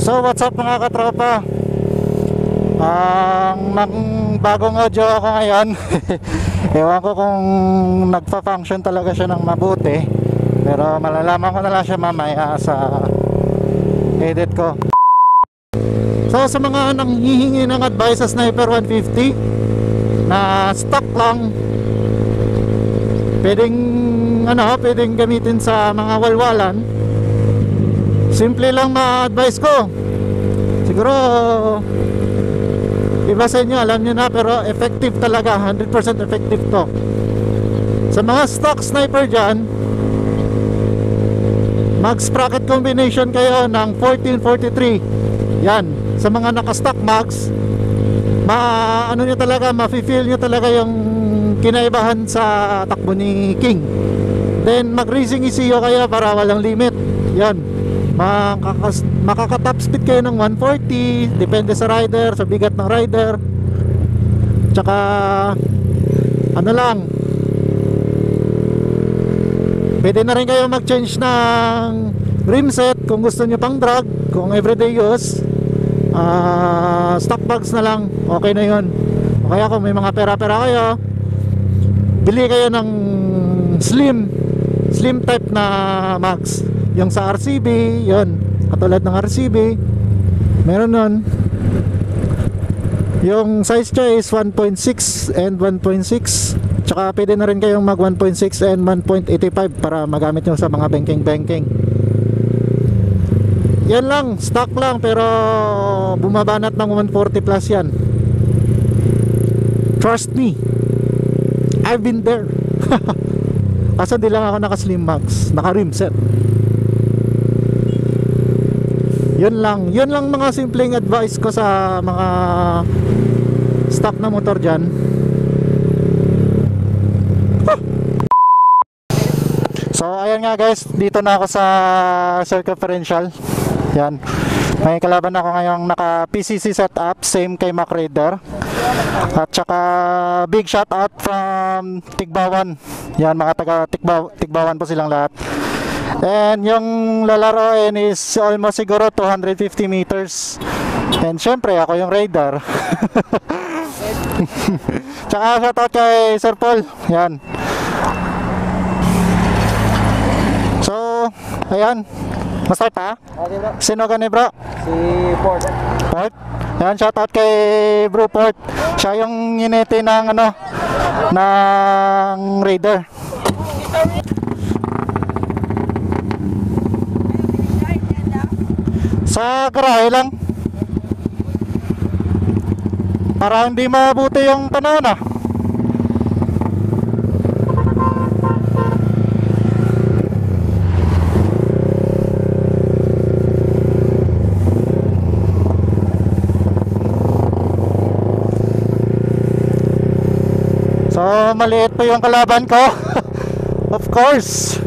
So what's up mga katropa? Ang bagong audio ako ngayon. Ewan ko kung nagpa-function talaga siya ng mabuti, pero malalaman ko na lang siya mamaya sa edit ko. So sa mga nanghihingi ng advice sa Sniper 150 na stock lang, pwedeng gamitin sa mga walwalan, simple lang ma-advise ko. Siguro iba sa inyo, alam nyo na, pero effective talaga, 100% effective to. Sa mga stock sniper dyan, mag sprocket combination kayo ng 1443. Yan, sa mga naka-stock mags, nyo talaga, ma-feel nyo talaga yung kinaibahan sa takbo ni King. Then mag racing ECU kayo para walang limit. Yan, makaka-top speed kayo ng 140, depende sa rider, sa bigat ng rider. Tsaka pwede na rin kayo mag-change ng rim set kung gusto nyo pang drag. Kung everyday use, stock bags na lang, okay na yun. O kaya kung may mga pera-pera kayo, bili kayo ng slim type na mags. Yung sa RCB, yun, katulad ng RCB, meron nun. Yung size niya is 1.6 and 1.6. Tsaka pwede na rin kayong mag 1.6 and 1.85 para magamit nyo sa mga banking. Yan lang, stock lang, pero bumabanat ng 140 plus yan. Trust me, I've been there. Kaso di lang ako naka slim mags, naka rim set. Yun lang mga simpleng advice ko sa mga stock na motor dyan. So ayan nga guys, dito na ako sa circumferential. Yan, may kalaban ako ngayong naka PCC setup, same kay Mac Raider. At saka big shout out from Tigbawan. Yan, mga taga Tigbawan po silang lahat. And yung lalaroin is almost siguro 250 meters. And syempre ako yung radar. Tsaka shoutout kay Sir Paul. Yan. So ayan, ma-start pa? Okay bro. Sino ka ni bro? Si Port. Port? Yan, shoutout kay Bro Port. Siya yung inete ng ng radar. Sa garahe lang para hindi mabuti yung panahon So maliit pa yung kalaban ko. Of course.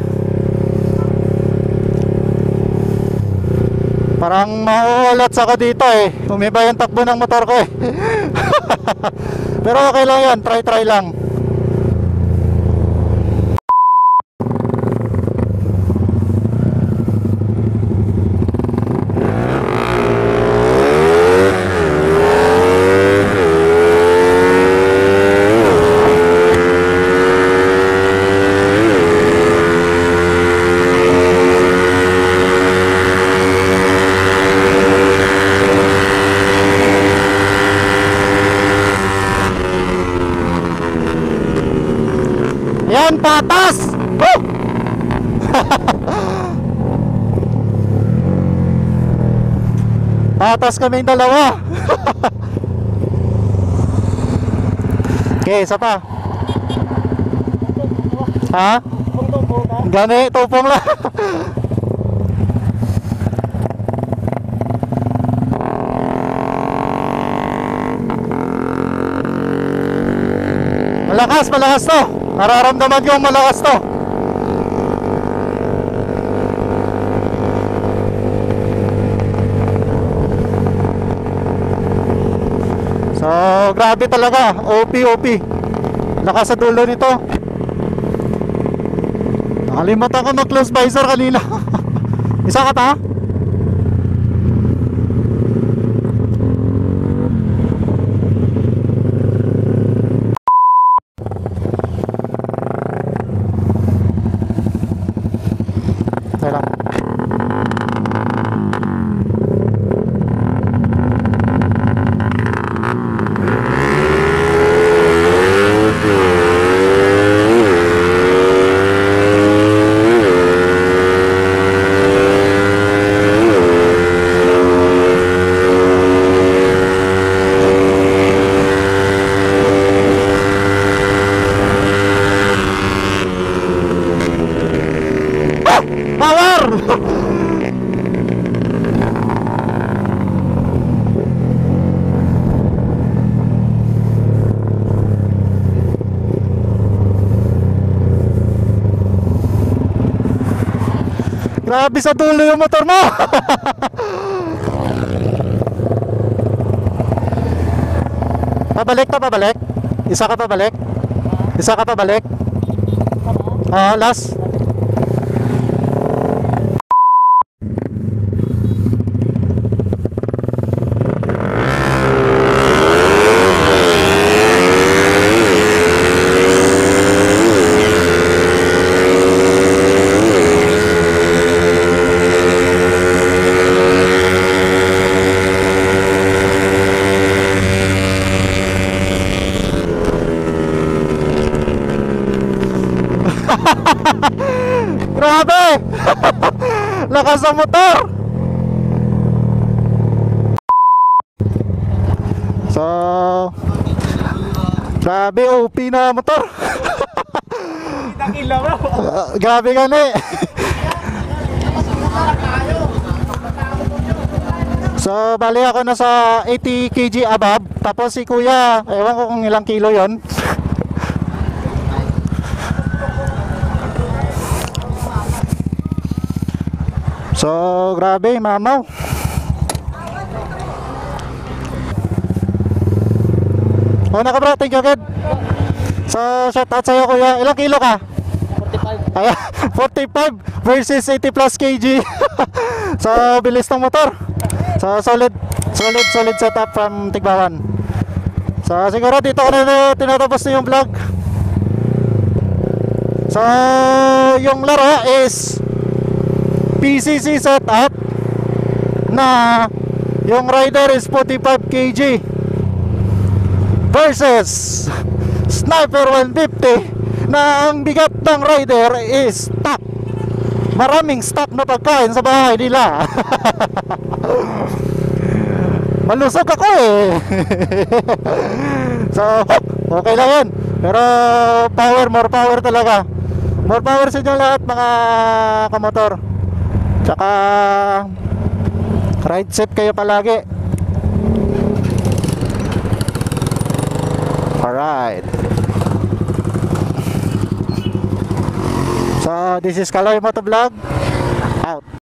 Parang mauulat ako dito umiba yung takbo ng motor ko Pero okay lang yan, try lang. Yan, patas! Woo! Patas kaming dalawa. Okay, isa pa. Ha? Gani, tupong lang. Malakas to. Nararamdaman ko malakas to. So grabe talaga, OP. Lakas sa dulo nito. Nakalimutan ko mag-close visor kanina. Isa ka pa? Grabe sa dulo yung motor mo. Pabalik pa, pabalik. Isa ka pabalik. Isa ka pabalik. Last. Grabe! Lakas ang motor! So, grabe, OP na motor. Grabe gani. So, bali ako na sa 80 kg above. Tapos si kuya, ewan ko kung ilang kilo yon. So, grabe, mamaw. Una ka bro, thank you agad. So, shout out sa'yo kuya. Ilang kilo ka? 45. Ay, 45 versus 80 plus kg. So, bilis ng motor. So, solid setup from Tigbawan. So, siguro dito ko na tinatapos na yung vlog. So, yung laro is PCC setup na yung rider is 45 kg versus Sniper 150 na ang bigat ng rider is stock. Maraming stock na pagkain sa bahay nila. Malusog ako eh. So, okay lang yan. Pero more power talaga. More power sa inyo lahat mga kamotor. Tsaka ride safe kayo palagi. Alright. So this is Kaloy Motovlog out.